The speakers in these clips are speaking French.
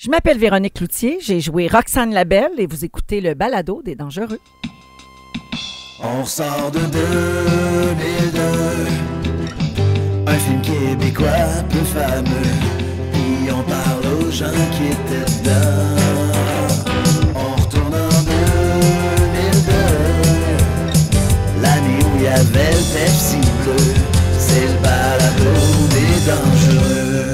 Je m'appelle Véronique Cloutier, j'ai joué Roxane Labelle et vous écoutez le balado des dangereux. On sort de 2002, un film québécois peu fameux, puis on parle aux gens qui étaient dedans. On retourne en 2002, l'année où il y avait le Pepsi bleu, c'est le balado des dangereux.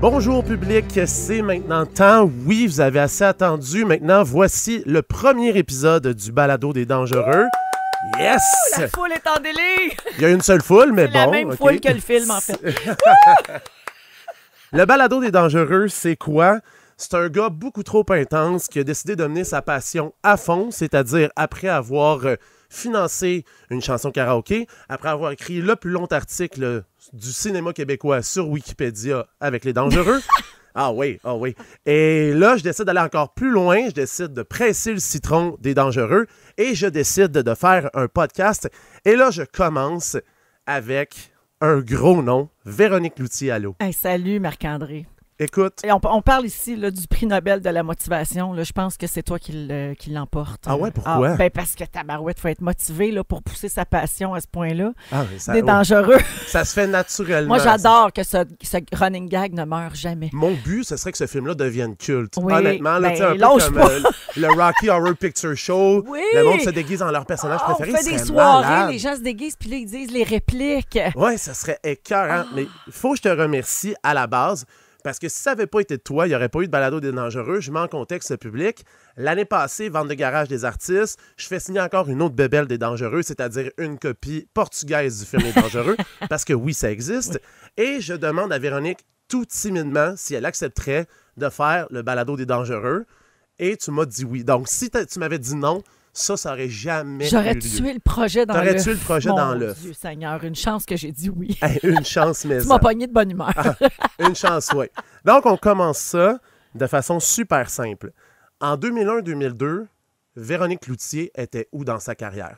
Bonjour public, c'est maintenant temps. Oui, vous avez assez attendu. Maintenant, voici le premier épisode du balado des dangereux. Yes! La foule est en délire! Il y a une seule foule, mais bon. C'est la même foule que le film, en fait. Le balado des dangereux, c'est quoi? C'est un gars beaucoup trop intense qui a décidé de mener sa passion à fond, c'est-à-dire après avoir financé une chanson karaoké, après avoir écrit le plus long article du cinéma québécois sur Wikipédia avec les dangereux. Ah oui. Et là, je décide d'aller encore plus loin. Je décide de presser le citron des dangereux et je décide de faire un podcast. Et là, je commence avec un gros nom, Véronique Cloutier, allô. Hey, salut Marc-André. Écoute. Et on parle ici là, du prix Nobel de la motivation. Là, je pense que c'est toi qui l'emporte. Ah ouais, pourquoi? Parce que tabarouette, il faut être motivé là, pour pousser sa passion à ce point-là. Ah, Des dangereux. Ça se fait naturellement. Moi, j'adore que ce running gag ne meure jamais. Mon but, ce serait que ce film-là devienne culte. Oui, honnêtement, là, un peu comme le Rocky Horror Picture Show. Oui. Le monde se déguise en leur personnage préféré. On fait des soirées, les gens se déguisent, puis là, ils disent les répliques. Oui, ça serait écœurant. Mais il faut que je te remercie à la base. Parce que si ça n'avait pas été de toi, il n'y aurait pas eu de balado des dangereux. Je mets en contexte public. L'année passée, vente de garage des artistes, je fais signer encore une autre bébelle des dangereux, c'est-à-dire une copie portugaise du film Les Dangereux, parce que oui, ça existe. Oui. Et je demande à Véronique tout timidement si elle accepterait de faire le balado des dangereux. Et tu m'as dit oui. Donc, si tu m'avais dit non, ça aurait jamais J'aurais eu lieu. tué le projet dans l'œuf. T'aurais tué le projet dans l'œuf. Mon Dieu Seigneur, une chance que j'ai dit oui. Hey, une chance, mais tu m'as pogné de bonne humeur. Une chance, oui. Donc, on commence ça de façon super simple. En 2001-2002, Véronique Cloutier était où dans sa carrière?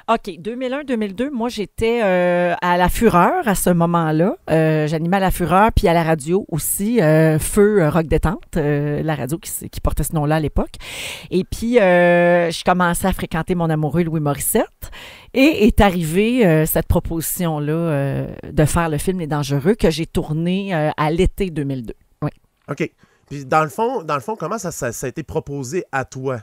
OK, 2001-2002, moi, j'étais à La Fureur à ce moment-là. J'animais à La Fureur, puis à la radio aussi, Feu Rock Détente, la radio qui portait ce nom-là à l'époque. Et puis, je commençais à fréquenter mon amoureux Louis Morissette. Et est arrivée cette proposition-là de faire le film Les Dangereux que j'ai tourné à l'été 2002. Oui. OK. Puis, dans le fond comment ça a été proposé à toi?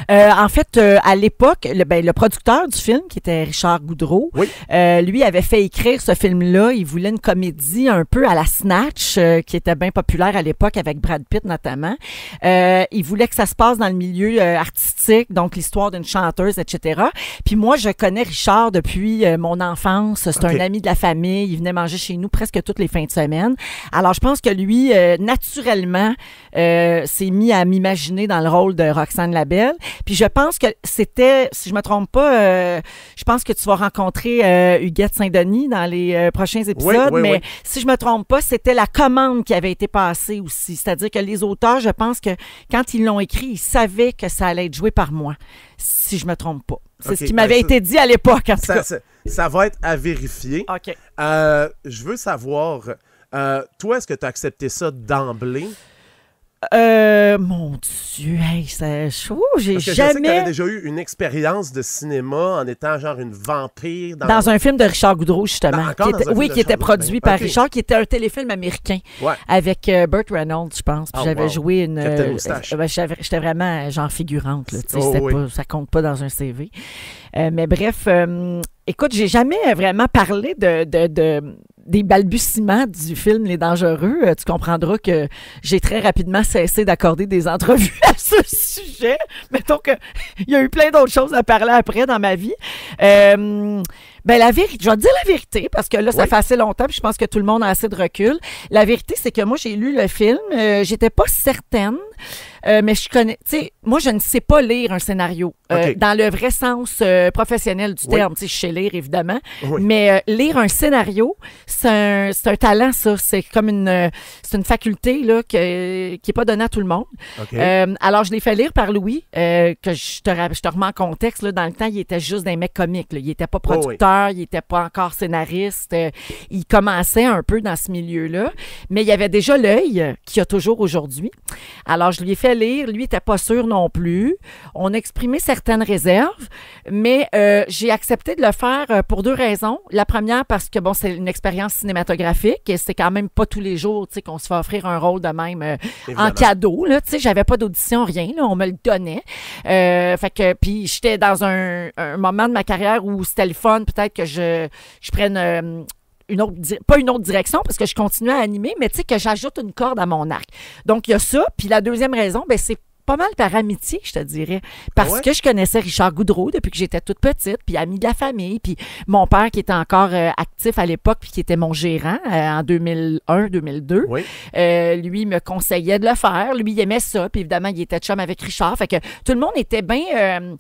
En fait, à l'époque, le producteur du film, qui était Richard Goudreau, oui. Lui avait fait écrire ce film-là. Il voulait une comédie un peu à la Snatch, qui était bien populaire à l'époque, avec Brad Pitt notamment. Il voulait que ça se passe dans le milieu artistique, donc l'histoire d'une chanteuse, etc. Puis moi, je connais Richard depuis mon enfance. C'est un ami de la famille. Il venait manger chez nous presque toutes les fins de semaine. Alors, je pense que lui, naturellement, s'est mis à m'imaginer dans le rôle de Roxane Labelle. Puis je pense que c'était, si je me trompe pas, je pense que tu vas rencontrer Huguette Saint-Denis dans les prochains épisodes, mais si je me trompe pas, c'était la commande qui avait été passée aussi. C'est-à-dire que les auteurs, je pense que quand ils l'ont écrit, ils savaient que ça allait être joué par moi, si je me trompe pas. C'est ce qui m'avait été dit à l'époque, en tout cas. Ça va être à vérifier. OK. Je veux savoir, toi, est-ce que tu as accepté ça d'emblée? Mon Dieu, hey, j'ai Parce que jamais... Je sais que tu avais déjà eu une expérience de cinéma en étant genre une vampire. Dans un film de Richard Goudreau, justement. Qui était produit par Richard, qui était un téléfilm américain avec Burt Reynolds, je pense. Puis j'avais joué une... j'étais vraiment genre figurante. Là, pas, ça compte pas dans un CV. Mais bref, écoute, j'ai jamais vraiment parlé des balbutiements du film Les Dangereux. Tu comprendras que j'ai très rapidement cessé d'accorder des entrevues à ce sujet. Mettons qu'il y a eu plein d'autres choses à parler après dans ma vie. La vérité, je vais te dire la vérité, parce que là, ça fait assez longtemps, puis je pense que tout le monde a assez de recul. La vérité, c'est que moi, j'ai lu le film, j'étais pas certaine, mais je connais, tu sais, moi, je ne sais pas lire un scénario, dans le vrai sens professionnel du terme, tu sais, je sais lire, évidemment, mais lire un scénario, c'est un talent, ça, c'est comme c'est une faculté, là, qui est pas donnée à tout le monde. Alors, je l'ai fait lire par Louis, que je te remets en contexte, là, dans le temps, il était juste des mecs comiques, là, il était pas producteur, acteur, il n'était pas encore scénariste. Il commençait un peu dans ce milieu-là, mais il avait déjà l'œil qu'il a toujours aujourd'hui. Alors, je lui ai fait lire. Lui, il n'était pas sûr non plus. On a exprimé certaines réserves, mais j'ai accepté de le faire pour 2 raisons. La première, parce que, bon, c'est une expérience cinématographique et c'est quand même pas tous les jours, tu sais, qu'on se fait offrir un rôle de même en cadeau, là. Tu sais, j'avais pas d'audition, rien, là. On me le donnait. Fait que, puis j'étais dans un moment de ma carrière où c'était le fun, peut-être que je prenne pas une autre direction parce que je continuais à animer, mais tu sais, que j'ajoute une corde à mon arc. Donc, il y a ça. Puis la deuxième raison, ben c'est pas mal par amitié, je te dirais. Parce que je connaissais Richard Goudreau depuis que j'étais toute petite, puis ami de la famille, puis mon père qui était encore actif à l'époque, puis qui était mon gérant en 2001-2002. Oui. Lui me conseillait de le faire. Lui, il aimait ça, puis évidemment, il était chum avec Richard. Fait que tout le monde était bien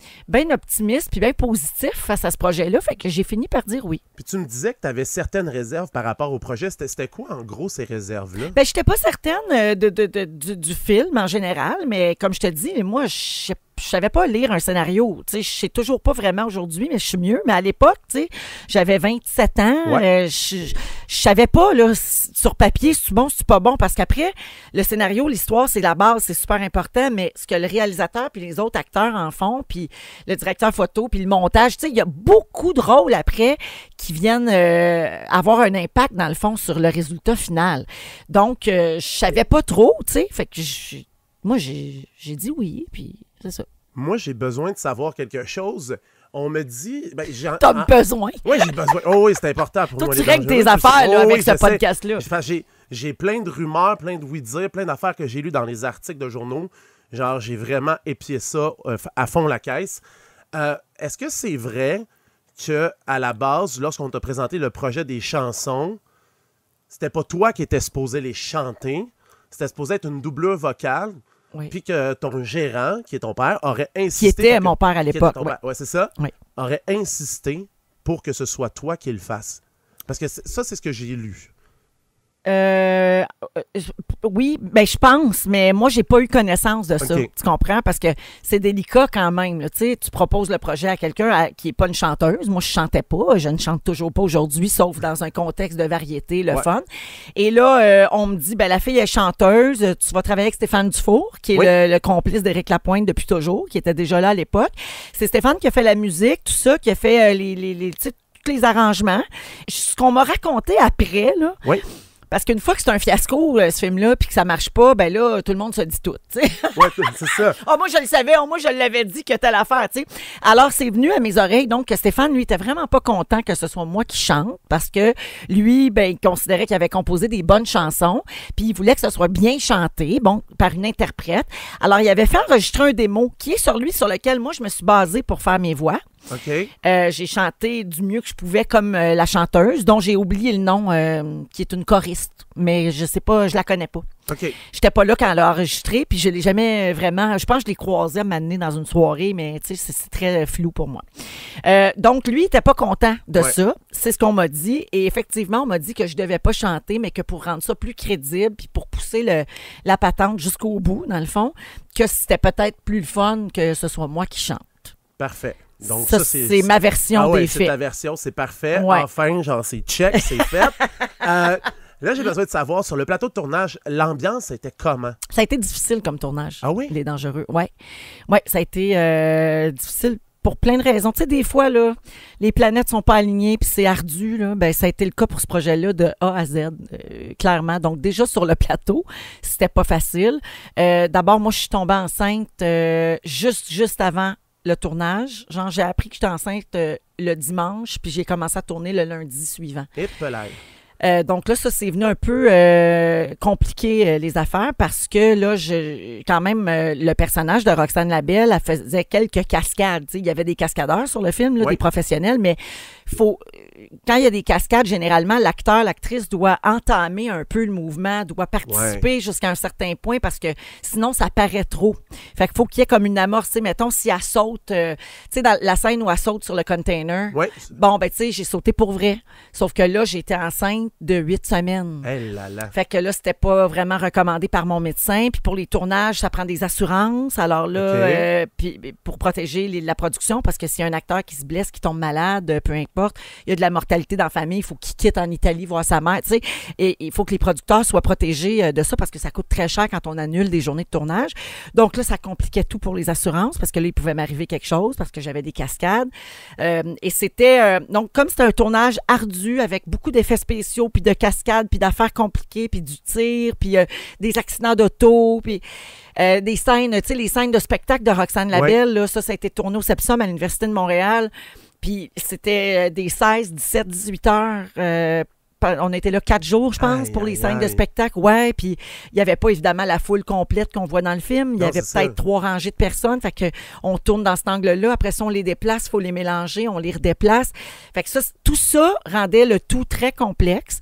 optimiste, puis bien positif face à ce projet-là. Fait que j'ai fini par dire oui. Puis tu me disais que tu avais certaines réserves par rapport au projet. C'était quoi, en gros, ces réserves-là? Ben, j'étais pas certaine du film en général, mais comme je te dis, moi, je savais pas lire un scénario. Tu sais, je sais toujours pas vraiment aujourd'hui, mais je suis mieux. Mais à l'époque, tu sais, j'avais 27 ans. Ouais. Je savais pas, là, sur papier, si c'est bon, si c'est pas bon. Parce qu'après, le scénario, l'histoire, c'est la base, c'est super important. Mais ce que le réalisateur puis les autres acteurs en font, puis le directeur photo, puis le montage, tu sais, il y a beaucoup de rôles après qui viennent avoir un impact, dans le fond, sur le résultat final. Donc, je savais pas trop, tu sais. Fait que moi, j'ai dit oui, puis c'est ça. Moi, j'ai besoin de savoir quelque chose. On me dit... Ben, t'as besoin? Oui, j'ai besoin. Oh oui, c'est important pour moi. Toi, tu règles tes affaires là, avec ce podcast-là. J'ai plein de rumeurs, plein de oui-dire, plein d'affaires que j'ai lues dans les articles de journaux. Genre, j'ai vraiment épié ça à fond la caisse. Est-ce que c'est vrai qu'à la base, lorsqu'on t'a présenté le projet des chansons, c'était pas toi qui étais supposé les chanter, c'était supposé être une doublure vocale? Oui. Puis que ton gérant, qui est ton père, aurait insisté... Qui était mon père à l'époque. Oui, c'est ça. Oui. Aurait insisté pour que ce soit toi qui le fasses. Parce que ça, c'est ce que j'ai lu. Oui, ben je pense, mais moi, j'ai pas eu connaissance de ça. Tu comprends? Parce que c'est délicat quand même. Tu sais, tu proposes le projet à quelqu'un qui est pas une chanteuse. Moi, je chantais pas. Je ne chante toujours pas aujourd'hui, sauf dans un contexte de variété, le fun. Et là, on me dit, ben la fille est chanteuse. Tu vas travailler avec Stéphane Dufour, qui est le complice d'Éric Lapointe depuis toujours, qui était déjà là à l'époque. C'est Stéphane qui a fait la musique, tout ça, qui a fait tous les arrangements. Ce qu'on m'a raconté après, là... Oui. Parce qu'une fois que c'est un fiasco, ce film-là, puis que ça marche pas, ben là, tout le monde se dit tout, tu sais. Oui, c'est ça. Moi, je le savais. Moi, je l'avais dit que telle affaire, tu sais. Alors, c'est venu à mes oreilles, donc, que Stéphane, lui, était vraiment pas content que ce soit moi qui chante, parce que lui, ben, il considérait qu'il avait composé des bonnes chansons, puis il voulait que ce soit bien chanté, bon, par une interprète. Alors, il avait fait enregistrer un démo qui est sur lequel, moi, je me suis basée pour faire mes voix. OK. J'ai chanté du mieux que je pouvais comme la chanteuse, dont j'ai oublié le nom, qui est une choriste. Mais je sais pas, je la connais pas. OK. J'étais pas là quand elle a enregistré, puis je l'ai jamais vraiment... Je pense que je l'ai croisée à m'amener dans une soirée, mais tu sais, c'est très flou pour moi. Donc, lui, il était pas content de ça. C'est ce qu'on m'a dit. Et effectivement, on m'a dit que je devais pas chanter, mais que pour rendre ça plus crédible, puis pour pousser la patente jusqu'au bout, dans le fond, que c'était peut-être plus le fun que ce soit moi qui chante. Parfait. Donc, ça c'est ma version des faits. C'est ta version, c'est parfait. Ouais. Enfin, genre, c'est check, c'est fait. Là, j'ai besoin de savoir, sur le plateau de tournage, l'ambiance était comment? Ça a été difficile comme tournage. Ah oui? Les Dangereux, oui. Oui, ça a été difficile pour plein de raisons. Tu sais, des fois, là, les planètes sont pas alignées puis c'est ardu, là. Ben, ça a été le cas pour ce projet-là de A à Z, clairement. Donc, déjà, sur le plateau, c'était pas facile. D'abord, moi, je suis tombée enceinte juste avant le tournage. Genre, j'ai appris que j'étais enceinte le dimanche, puis j'ai commencé à tourner le lundi suivant. Donc là, ça, c'est venu un peu compliquer les affaires parce que là, quand même, le personnage de Roxane Labelle, elle faisait quelques cascades. Il y avait des cascadeurs sur le film, là, des professionnels, mais quand il y a des cascades, généralement, l'acteur, l'actrice doit entamer un peu le mouvement, doit participer jusqu'à un certain point parce que sinon, ça paraît trop. Fait qu'il faut qu'il y ait comme une amorce. Mettons, si elle saute, tu sais, dans la scène où elle saute sur le container, bon, ben, tu sais, j'ai sauté pour vrai. Sauf que là, j'étais enceinte enceinte de 8 semaines. Hey là là. Fait que là, c'était pas vraiment recommandé par mon médecin. Puis pour les tournages, ça prend des assurances. Alors là, puis pour protéger la production, parce que s'il y a un acteur qui se blesse, qui tombe malade, peu importe, il y a de la mortalité dans la famille, il faut qu'il quitte en Italie voir sa mère, tu sais. Et il faut que les producteurs soient protégés de ça parce que ça coûte très cher quand on annule des journées de tournage. Donc là, ça compliquait tout pour les assurances parce que là, il pouvait m'arriver quelque chose parce que j'avais des cascades. Et c'était... donc, comme c'était un tournage ardu avec beaucoup d'effets spéciaux, puis de cascades, puis d'affaires compliquées, puis du tir, puis des accidents d'auto, puis des scènes, tu sais, les scènes de spectacle de Roxane Labelle, là, ça a été tourné au Sepsum à l'Université de Montréal. Puis c'était des 16, 17, 18 heures. On était là 4 jours, je pense, pour les scènes de spectacle. Ouais, puis il n'y avait pas évidemment la foule complète qu'on voit dans le film. Il y avait peut-être 3 rangées de personnes. Fait que on tourne dans cet angle-là. Après ça, on les déplace, il faut les mélanger, on les redéplace. Fait que ça, tout ça rendait le tout très complexe.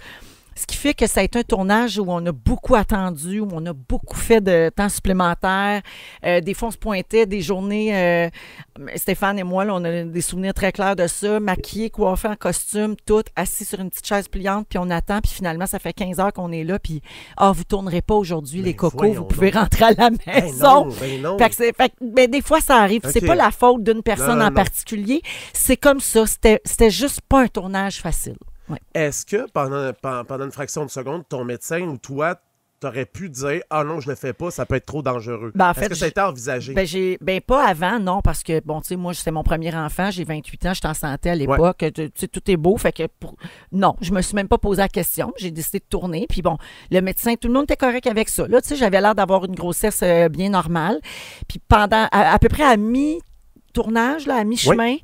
Ce qui fait que ça a été un tournage où on a beaucoup attendu, où on a beaucoup fait de temps supplémentaire. Des fois, on se pointait des journées. Stéphane et moi, là, on a des souvenirs très clairs de ça. Maquillés, coiffés en costume, tout, assis sur une petite chaise pliante, puis on attend. Puis finalement, ça fait 15 heures qu'on est là. Puis, vous tournerez pas aujourd'hui, les cocos. Vous pouvez rentrer à la maison. Non. Fait des fois, ça arrive. Okay. C'est pas la faute d'une personne en particulier. C'est comme ça. C'était juste pas un tournage facile. Ouais. Est-ce que pendant une fraction de seconde, ton médecin ou toi, t'aurais pu dire « Ah non, je le fais pas, ça peut être trop dangereux ben, ». Est-ce que ça a été envisagé? Pas avant, non, parce que, bon, tu sais, moi, c'était mon premier enfant, j'ai 28 ans, j'étais en santé à l'époque, tu sais, tout est beau, fait que, non, je me suis même pas posé la question, j'ai décidé de tourner, puis bon, le médecin, tout le monde était correct avec ça, là, tu sais, j'avais l'air d'avoir une grossesse bien normale, puis pendant, à peu près à tournage, là, à mi-chemin.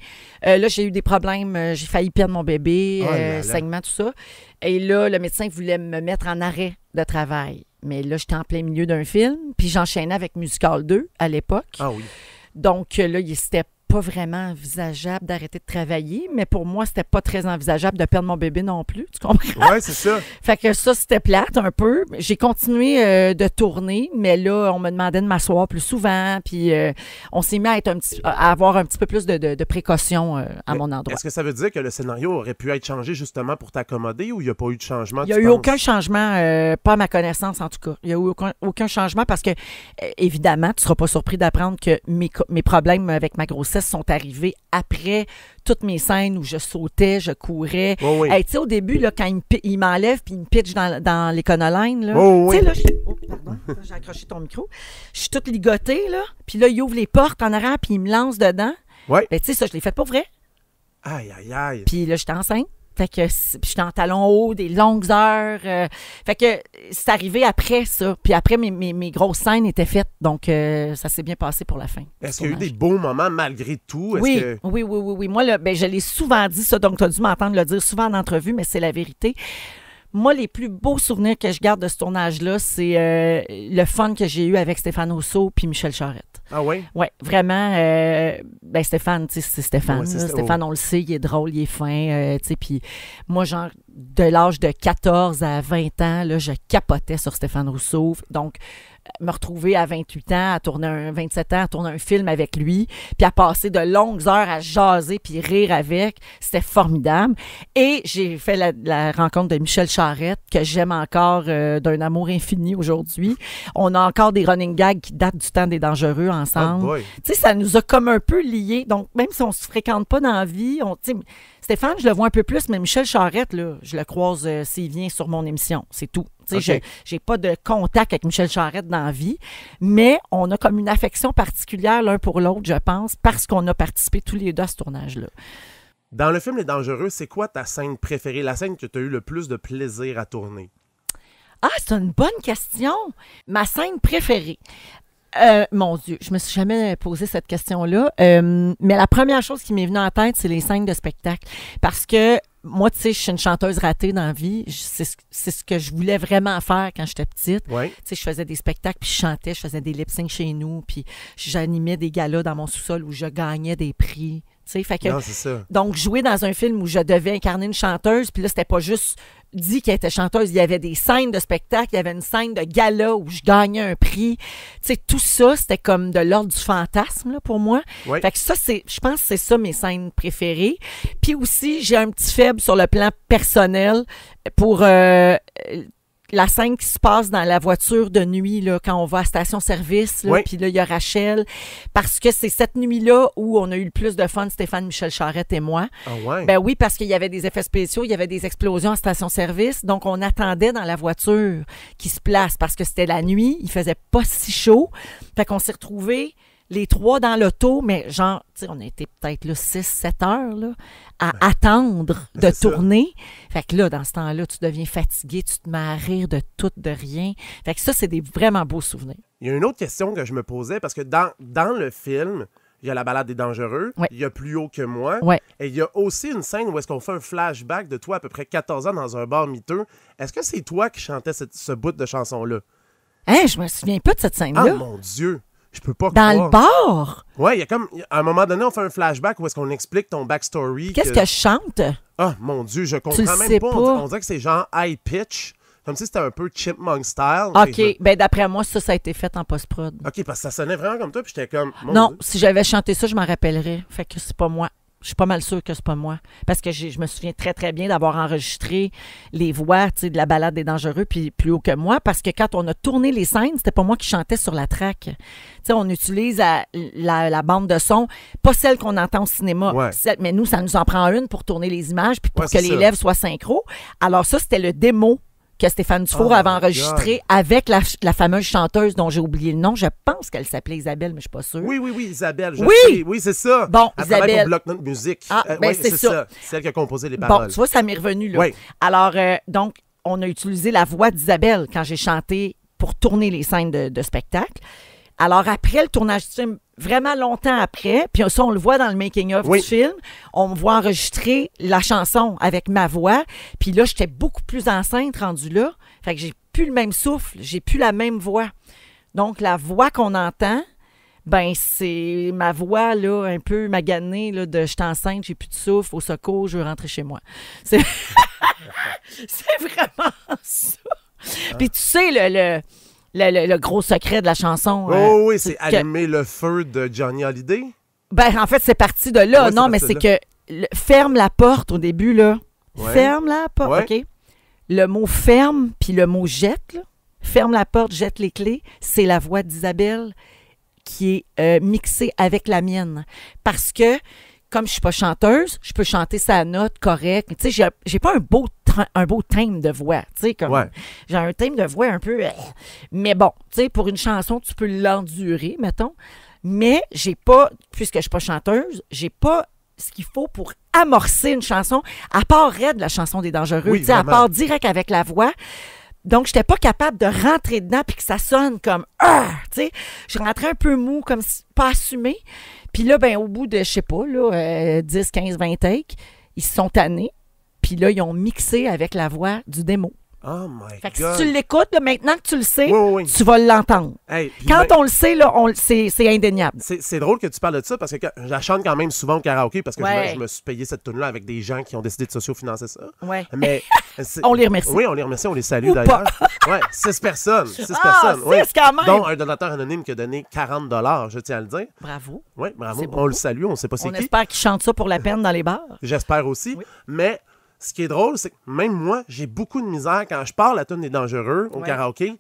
Là, j'ai eu des problèmes. J'ai failli perdre mon bébé, saignement, tout ça. Et là, le médecin voulait me mettre en arrêt de travail. Mais là, j'étais en plein milieu d'un film. Puis j'enchaînais avec Musical 2 à l'époque. Ah oui. Donc là, c'était pas vraiment envisageable d'arrêter de travailler, mais pour moi, c'était pas très envisageable de perdre mon bébé non plus, tu comprends? Oui, c'est ça. Fait que ça, c'était plate un peu. J'ai continué de tourner, mais là, on me demandait de m'asseoir plus souvent, puis on s'est mis à avoir un petit peu plus de précautions à mon endroit. Est-ce que ça veut dire que le scénario aurait pu être changé justement pour t'accommoder ou il n'y a pas eu de changement? Il n'y a eu aucun changement, pas à ma connaissance en tout cas. Il n'y a eu aucun changement parce que, évidemment, tu ne seras pas surpris d'apprendre que mes problèmes avec ma grossesse sont arrivés après toutes mes scènes où je sautais, je courais. Oh oui. Hey, tu sais, au début, là, quand il m'enlève puis il me pitch dans l'éconoline, là. Oh oui. Tu sais, là, pardon, j'ai accroché ton micro. Je suis toute ligotée, là. Puis là, il ouvre les portes en arrière puis il me lance dedans. Oui. Ben, tu sais, ça, je l'ai fait pour vrai. Aïe, aïe, aïe. Puis là, j'étais enceinte. Fait que j'étais en talons hauts, des longues heures. Fait que c'est arrivé après ça. Puis après, mes grosses scènes étaient faites. Donc, ça s'est bien passé pour la fin. Est-ce qu'il y a eu des beaux moments malgré tout? Oui. Moi, là, je l'ai souvent dit, ça. Donc, tu as dû m'entendre le dire souvent en entrevue, mais c'est la vérité. Moi, les plus beaux souvenirs que je garde de ce tournage-là, c'est le fun que j'ai eu avec Stéphane Rousseau puis Michel Charette. Ah oui? Oui, vraiment. Stéphane, tu sais, c'est Stéphane. Ouais, Stéphane, on le sait, il est drôle, il est fin. Tu sais, puis moi, genre, de l'âge de 14 à 20 ans, là, je capotais sur Stéphane Rousseau. Donc, me retrouver à 28 ans, 27 ans, à tourner un film avec lui, puis à passer de longues heures à jaser puis rire avec, c'était formidable. Et j'ai fait la rencontre de Michel Charette, que j'aime encore d'un amour infini aujourd'hui. On a encore des running gags qui datent du temps des Dangereux ensemble. Oh tu sais, ça nous a comme un peu liés. Donc, même si on se fréquente pas dans la vie, Stéphane, je le vois un peu plus, mais Michel Charette, là, je le croise s'il vient sur mon émission. C'est tout. Okay. J'ai pas de contact avec Michel Charette dans la vie, mais on a comme une affection particulière l'un pour l'autre, je pense, parce qu'on a participé tous les deux à ce tournage-là. Dans le film Les Dangereux, c'est quoi ta scène préférée, la scène que tu as eu le plus de plaisir à tourner? Ah, c'est une bonne question. Ma scène préférée. Mon Dieu, je me suis jamais posé cette question-là. Mais la première chose qui m'est venue en tête, c'est les scènes de spectacle. Parce que moi, tu sais, je suis une chanteuse ratée dans la vie. C'est ce que je voulais vraiment faire quand j'étais petite. Ouais. Tu sais, je faisais des spectacles, puis je chantais, je faisais des lip-syncs chez nous, puis j'animais des galas dans mon sous-sol où je gagnais des prix Fait que, non, c'est ça. Donc, jouer dans un film où je devais incarner une chanteuse, puis là, c'était pas juste dit qu'elle était chanteuse. Il y avait des scènes de spectacle, il y avait une scène de gala où je gagnais un prix. Tout ça, c'était comme de l'ordre du fantasme là, pour moi. Oui. Fait que ça, je pense que c'est ça mes scènes préférées. Puis aussi, j'ai un petit faible sur le plan personnel pour... la scène qui se passe dans la voiture de nuit, là, quand on va à station-service, puis là, il y a Rachel, parce que c'est cette nuit-là où on a eu le plus de fun, Stéphane Michel Charette et moi. Ah ouais? Ben oui, parce qu'il y avait des effets spéciaux, il y avait des explosions à station-service, donc on attendait dans la voiture qui se place, parce que c'était la nuit, il faisait pas si chaud, fait qu'on s'est retrouvés les 3 dans l'auto, mais genre, tu sais, on a été peut-être là 6-7 heures là, à attendre de tourner. Fait que là, dans ce temps-là, tu deviens fatigué, tu te mets à rire de tout, de rien. Fait que ça, c'est des vraiment beaux souvenirs. Il y a une autre question que je me posais, parce que dans le film, il y a la balade des dangereux, il y a Plus haut que moi, et il y a aussi une scène où est-ce qu'on fait un flashback de toi à peu près 14 ans dans un bar miteux. Est-ce que c'est toi qui chantais ce bout de chanson-là? Hein, je me souviens pas de cette scène-là. Ah, mon Dieu! Je peux pas croire. Dans le bar? Oui, il y a comme... À un moment donné, on fait un flashback où est-ce qu'on explique ton backstory. Qu'est-ce que je chante? Ah, mon Dieu, je comprends même pas. On dirait que c'est genre high pitch, comme si c'était un peu chipmunk style. OK, ben d'après moi, ça a été fait en post-prod. OK, parce que ça sonnait vraiment comme toi, puis j'étais comme... Non, Dieu. Si j'avais chanté ça, je m'en rappellerais. Fait que c'est pas moi. Je suis pas mal sûre que c'est pas moi. Parce que je me souviens très, très bien d'avoir enregistré les voix de la balade des dangereux puis Plus haut que moi. Parce que quand on a tourné les scènes, c'était pas moi qui chantais sur la track. On utilise la bande de son, pas celle qu'on entend au cinéma. Mais nous, ça nous en prend une pour tourner les images puis pour que les lèvres soient synchro. Alors ça, c'était le démo que Stéphane Dufour avait enregistré avec la fameuse chanteuse dont j'ai oublié le nom. Je pense qu'elle s'appelait Isabelle, mais je suis pas sûre. Oui, Isabelle. Oui, c'est ça. Bon, elle Isabelle. Pour Bloc-Notes Musique. C'est ça. C'est elle qui a composé les paroles. Bon, tu vois, ça m'est revenu, là. Oui. Alors, donc, on a utilisé la voix d'Isabelle quand j'ai chanté pour tourner les scènes de spectacle. Alors, après le tournage du film, vraiment longtemps après, puis ça, on le voit dans le making-of du film, on me voit enregistrer la chanson avec ma voix, puis là, j'étais beaucoup plus enceinte rendue là, fait que j'ai plus le même souffle, j'ai plus la même voix. Donc, la voix qu'on entend, ben c'est ma voix, là, un peu maganée, là, de « je suis enceinte, j'ai plus de souffle, au secours, je veux rentrer chez moi ». C'est vraiment ça. Puis tu sais, le gros secret de la chanson. Oui, c'est allumer le feu de Johnny Hallyday. Ben, en fait, c'est parti de là. Non, mais c'est que ferme la porte au début, là. Ouais. Ferme la porte, OK? Le mot ferme, puis le mot jette, là. Ferme la porte, jette les clés. C'est la voix d'Isabelle qui est mixée avec la mienne. Parce que, comme je suis pas chanteuse, je peux chanter sa note correcte. Tu sais, j'ai pas un beau thème de voix. Tu sais, comme j'ai un thème de voix un peu... mais bon, tu sais, pour une chanson, tu peux l'endurer, mettons. Mais j'ai pas, puisque je suis pas chanteuse, j'ai pas ce qu'il faut pour amorcer une chanson, à part raide, la chanson des dangereux, tu sais, à part direct avec la voix. Donc, j'étais pas capable de rentrer dedans puis que ça sonne comme tu sais, je rentrais un peu mou, comme pas assumé. Puis là, ben au bout de, je sais pas, là, 10, 15, 20 takes, ils se sont tannés. Puis là, ils ont mixé avec la voix du démo. Oh my fait que God. si tu l'écoutes, là, maintenant que tu le sais, oui. tu vas l'entendre. Hey, quand on le sait, là, c'est indéniable. C'est drôle que tu parles de ça parce que je la chante quand même souvent au karaoké parce que je me suis payé cette tune-là avec des gens qui ont décidé de socio-financer ça. Ouais. Mais on les remercie. Oui, on les remercie, on les salue d'ailleurs. 6 personnes. 6 personnes. 6 quand même. Dont un donateur anonyme qui a donné 40 $, je tiens à le dire. Bravo. Oui, bravo. On le salue, on ne sait pas c'est qui. On espère qu'ils chantent ça pour la peine dans les bars. J'espère aussi. Oui. Mais ce qui est drôle, c'est que même moi, j'ai beaucoup de misère quand je parle la tune des dangereux au karaoké.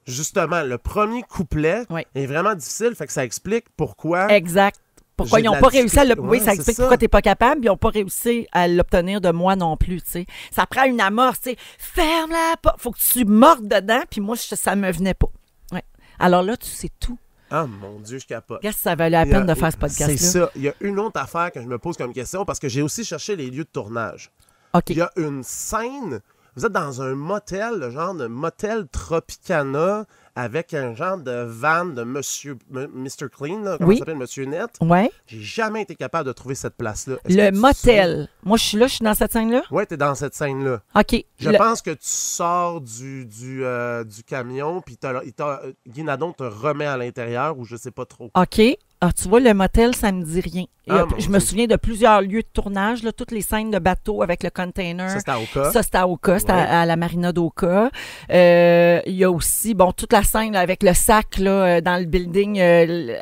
Justement, le premier couplet est vraiment difficile, fait que ça explique pourquoi. Exact. Pourquoi ils n'ont pas réussi à l'obtenir. Oui, ça explique pourquoi tu n'es pas capable, ils n'ont pas réussi à l'obtenir de moi non plus. T'sais. Ça prend une amorce. T'sais. Ferme la porte. Faut que tu mordes dedans, puis moi, ça ne me venait pas. Ouais. Alors là, tu sais tout. Ah, mon Dieu, je capote. Qu'est-ce que ça valait la peine de faire ce podcast-là? C'est ça. Il y a une autre affaire que je me pose comme question parce que j'ai aussi cherché les lieux de tournage. Okay. Il y a une scène, vous êtes dans un motel, le genre de motel Tropicana, avec un genre de van de Mr. Clean, là, comment ça s'appelle, Monsieur Net. Ouais. J'ai jamais été capable de trouver cette place-là. Le motel. Moi, je suis là, je suis dans cette scène-là? Oui, tu es dans cette scène-là. OK. Je pense que tu sors du camion, puis Guy Nadon te remet à l'intérieur, ou je sais pas trop. OK. Ah, tu vois, le motel, ça me dit rien. Je me souviens de plusieurs lieux de tournage, là, toutes les scènes de bateau avec le container. Ça, c'était à Oka. Ça, c'était à Oka, c'était à la marina d'Oka. Il y a aussi, toute la scène là, avec le sac là, dans le building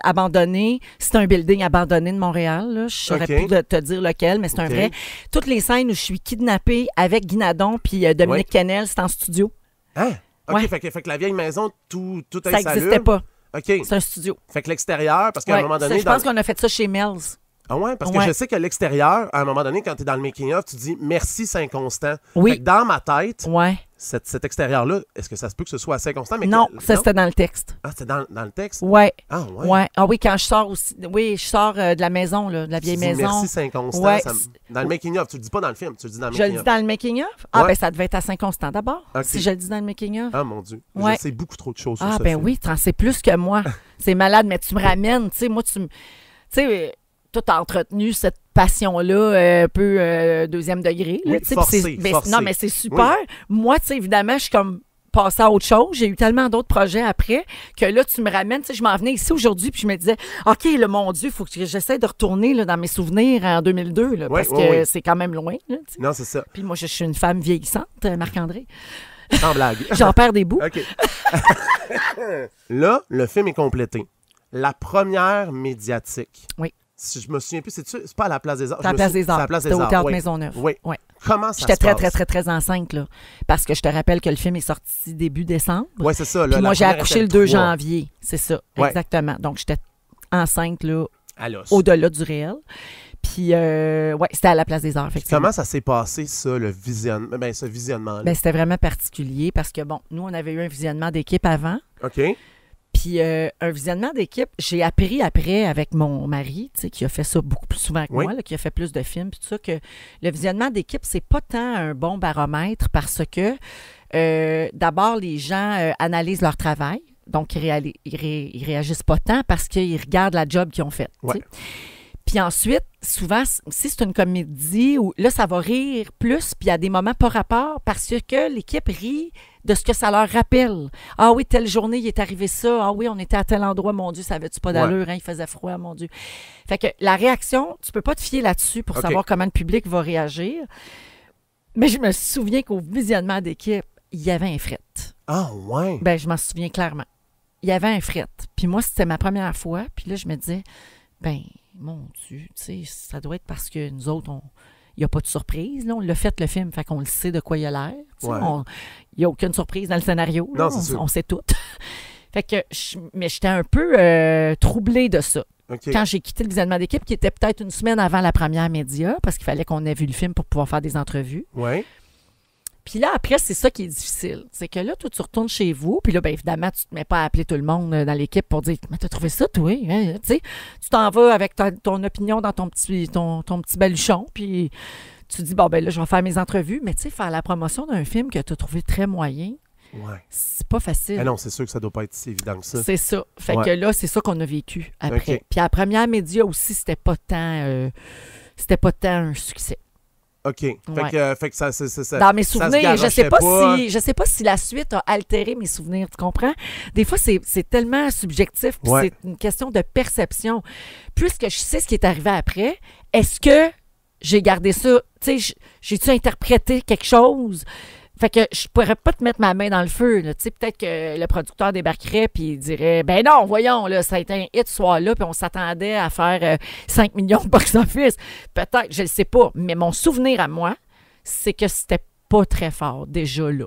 abandonné. C'est un building abandonné de Montréal. Là. Je saurais plus de te dire lequel, mais c'est un vrai. Toutes les scènes où je suis kidnappée avec Guy Nadon puis Dominique Kennel, c'est en studio. Hein? OK, fait que la vieille maison, tout ça n'existait pas. OK. C'est un studio. Fait que l'extérieur, parce qu'à un moment donné... Je pense qu'on a fait ça chez Mel's. Ah ouais? Parce que je sais qu'à l'extérieur, à un moment donné, quand tu es dans le making-of, tu dis « Merci Saint-Constant ». Oui. Fait que dans ma tête, cet extérieur-là, est-ce que ça se peut que ce soit à Saint-Constant? Non, c'était dans le texte. Ah, c'était dans le texte? Oui. Ah ouais? Ah oui, quand je sors aussi... Oui, je sors de la maison, là, de la vieille maison. Merci Saint-Constant. Ouais. Dans le making-of, tu le dis pas dans le film, tu le dis dans le making-of. Je le dis dans le making-of? Ah, ben ça devait être à Saint-Constant d'abord, si je le dis dans le making-of. Ah, mon Dieu. Je sais beaucoup trop de choses sur ça. Ah, ben oui, tu en sais plus que moi. C'est malade, mais tu me ramènes, tu sais, moi, tu sais, toi, t'as entretenu cette passion-là un peu deuxième degré. Là, forcé. Non, mais c'est super. Oui. Moi, tu sais, évidemment, je suis comme passée à autre chose. J'ai eu tellement d'autres projets après que là, tu me ramènes. Tu sais, je m'en venais ici aujourd'hui puis je me disais, OK, là, mon Dieu, il faut que j'essaie de retourner là, dans mes souvenirs en 2002 là, parce que c'est quand même loin. Là, non, c'est ça. Puis moi, je suis une femme vieillissante, Marc-André. Sans blague. J'en perds des bouts. OK. Là, le film est complété. La première médiatique. Oui. Si je me souviens plus, c'est pas à la Place des Arts. C'est à la Place des Arts. C'était au Théâtre Maisonneuve. Oui. Comment ça se passe? J'étais très, très, très enceinte, là. Parce que je te rappelle que le film est sorti début décembre. Oui, c'est ça. Là, puis moi, j'ai accouché le 2 janvier. C'est ça, exactement. Donc, j'étais enceinte, là, au-delà du réel. Puis, c'était à la Place des Arts, effectivement. Comment ça s'est passé, ça, ce visionnement-là? C'était vraiment particulier parce que, nous, on avait eu un visionnement d'équipe avant. OK. Puis un visionnement d'équipe, j'ai appris après avec mon mari, tu sais, qui a fait ça beaucoup plus souvent que moi, là, qui a fait plus de films, puis tout ça, que le visionnement d'équipe, c'est pas tant un bon baromètre parce que d'abord, les gens analysent leur travail, donc ils réagissent pas tant parce qu'ils regardent la job qu'ils ont faite. Ouais. Puis ensuite, souvent, si c'est une comédie, là, ça va rire plus, puis il y a des moments pas rapport parce que l'équipe rit de ce que ça leur rappelle. Ah oui, telle journée, il est arrivé ça. Ah oui, on était à tel endroit, mon Dieu, ça avait-tu pas d'allure, hein, il faisait froid, mon Dieu. Fait que la réaction, tu peux pas te fier là-dessus pour savoir comment le public va réagir. Mais je me souviens qu'au visionnement d'équipe, il y avait un fret. Ah ouais? Ben, je m'en souviens clairement. Il y avait un fret. Puis moi, c'était ma première fois. Puis là, je me disais, mon Dieu, tu sais, ça doit être parce que nous autres, il n'y a pas de surprise. Là. On l'a fait, le film, fait qu'on le sait de quoi il a l'air. Il n'y a aucune surprise dans le scénario. Là. Non, on sait tout. Fait que, mais j'étais un peu troublée de ça. Okay. Quand j'ai quitté le visionnement d'équipe, qui était peut-être une semaine avant la première média, parce qu'il fallait qu'on ait vu le film pour pouvoir faire des entrevues. Oui. Puis là, après, c'est ça qui est difficile. C'est que là, toi, tu retournes chez vous, puis là, évidemment, tu te mets pas à appeler tout le monde dans l'équipe pour dire « Mais t'as trouvé ça, toi? Hein? » Tu sais, tu t'en vas avec ton opinion dans ton petit baluchon, puis tu dis « Bon, là, je vais faire mes entrevues. » Mais tu sais, faire la promotion d'un film que tu as trouvé très moyen, c'est pas facile. Ah non, c'est sûr que ça doit pas être si évident que ça. C'est ça. Fait que là, c'est ça qu'on a vécu après. Okay. Puis à la première média aussi, c'était pas tant un succès. OK. Fait que ça, dans mes souvenirs, je sais pas si la suite a altéré mes souvenirs, tu comprends? Des fois, c'est tellement subjectif, puis c'est une question de perception. Puisque je sais ce qui est arrivé après, est-ce que j'ai gardé ça? Tu sais, j'ai-tu interprété quelque chose? Fait que je pourrais pas te mettre ma main dans le feu. Tu sais, peut-être que le producteur débarquerait puis il dirait « Ben non, voyons, là, ça a été un hit ce soir-là, puis on s'attendait à faire 5 millions de box-office. » Peut-être, je le sais pas. Mais mon souvenir à moi, c'est que c'était pas très fort, déjà là.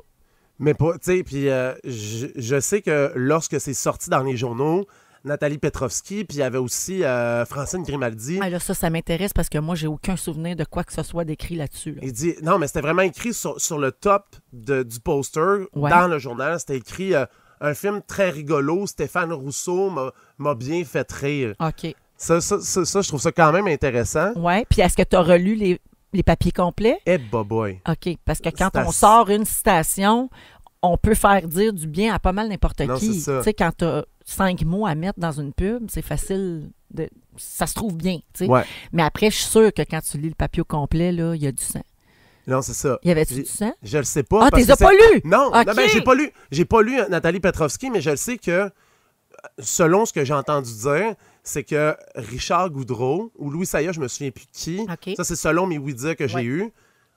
Mais pas, tu sais, puis je sais que lorsque c'est sorti dans les journaux, Nathalie Petrovski, puis il y avait aussi Francine Grimaldi. Ah là, ça m'intéresse parce que moi, j'ai aucun souvenir de quoi que ce soit d'écrit là-dessus. Là. Il dit, non, mais c'était vraiment écrit sur le top du poster, dans le journal. C'était écrit un film très rigolo. Stéphane Rousseau m'a bien fait rire. OK. Ça, je trouve ça quand même intéressant. Oui, puis est-ce que tu as relu les papiers complets? Eh, boy. OK, parce que quand on sort une citation, on peut faire dire du bien à pas mal n'importe qui. Tu sais, quand tu as 5 mots à mettre dans une pub, c'est facile. Ça se trouve bien. Tu sais. Mais après, je suis sûre que quand tu lis le papier au complet, il y a du sang. Non, c'est ça. Y avait-tu du sang? Je le sais pas. Ah, t'es pas lu? Non, okay. non, j'ai pas lu Nathalie Petrovski, mais je le sais que selon ce que j'ai entendu dire, c'est que Richard Goudreau ou Louis Saya, je me souviens plus qui, ça c'est selon mes oui-dire que j'ai eu,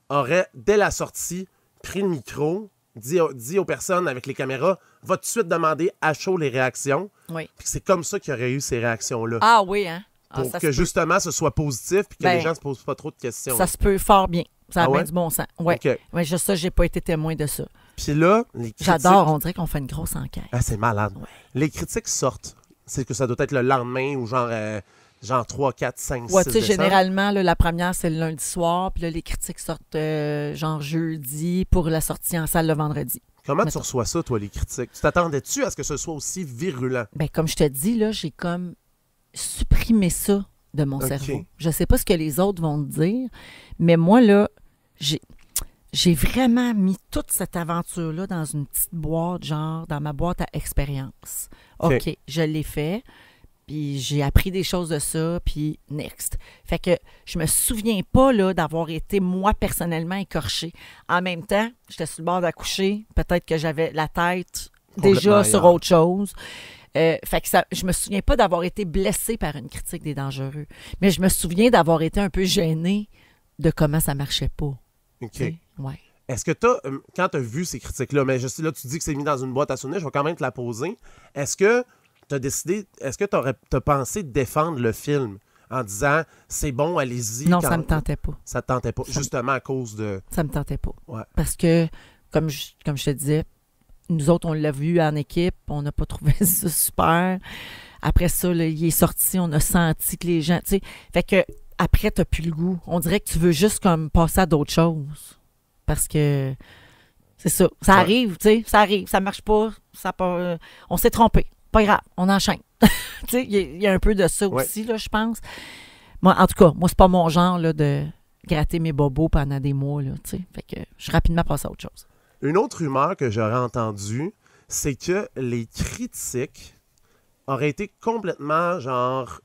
aurait, dès la sortie, pris le micro, dit aux personnes avec les caméras, va tout de suite demander à chaud les réactions. Oui. Puis c'est comme ça qu'il y aurait eu ces réactions-là. Ah oui, hein? Pour que justement ce soit positif puis que les gens ne se posent pas trop de questions. Ça se peut fort bien. Ça a bien du bon sens. Oui. Okay. Ouais, juste ça, j'ai pas été témoin de ça. Puis là, les critiques... J'adore, on dirait qu'on fait une grosse enquête. Ah, c'est malade. Ouais. Les critiques sortent. C'est que ça doit être le lendemain ou genre 3, 4, 5, 6 décembre. Généralement, là, la première, c'est le lundi soir. Puis là, les critiques sortent genre jeudi pour la sortie en salle le vendredi. Comment tu reçois ça, toi, les critiques? Tu t'attendais-tu à ce que ce soit aussi virulent? Bien, comme je te dis, là, j'ai comme supprimé ça de mon cerveau. Je sais pas ce que les autres vont te dire, mais moi, là, j'ai vraiment mis toute cette aventure-là dans une petite boîte, genre dans ma boîte à expérience. OK, je l'ai fait, puis j'ai appris des choses de ça, puis next. Fait que je me souviens pas là, d'avoir été, moi, personnellement écorchée. En même temps, j'étais sur le bord d'accoucher, peut-être que j'avais la tête déjà sur autre chose. Fait que je me souviens pas d'avoir été blessée par une critique des Dangereux, mais je me souviens d'avoir été un peu gênée de comment ça marchait pas. OK. Ouais. Est-ce que quand tu as vu ces critiques-là, mais là, tu dis que c'est mis dans une boîte à sonner, je vais quand même te la poser. Est-ce que tu as décidé, est-ce que tu as pensé défendre le film en disant c'est bon, allez-y? Non, ça me tentait pas. Ça te tentait pas, justement à cause de... Ça me tentait pas. Ouais. Parce que, comme je te disais, nous autres, on l'a vu en équipe, on n'a pas trouvé ça super. Après ça, là, il est sorti, on a senti que les gens... Tu sais, fait que après, t'as plus le goût. On dirait que tu veux juste comme passer à d'autres choses. Parce que c'est ça. Ça arrive, tu sais, ça arrive. Ça marche pas, on s'est trompé. Pas grave, on enchaîne. Tu sais, il y a un peu de ça aussi, là, je pense. Moi, en tout cas, moi, c'est pas mon genre là, de gratter mes bobos pendant des mois, là, tu sais. Fait que je suis rapidement passé à autre chose. Une autre rumeur que j'aurais entendue, c'est que les critiques auraient été complètement, genre,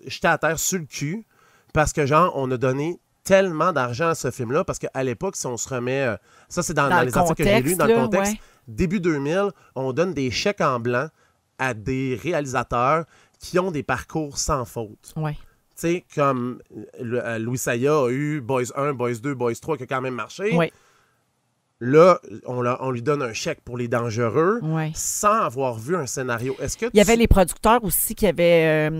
jetés à terre sur le cul parce que, genre, on a donné tellement d'argent à ce film-là parce qu'à l'époque, si on se remet... ça, c'est dans les articles que j'ai lus, dans le contexte. Début 2000, on donne des chèques en blanc à des réalisateurs qui ont des parcours sans faute. Oui. Tu sais, comme Louis Saya a eu Boys 1, Boys 2, Boys 3 qui a quand même marché. Oui. Là, on lui donne un chèque pour Les Dangereux sans avoir vu un scénario. Est-ce que il y avait les producteurs aussi qui avaient...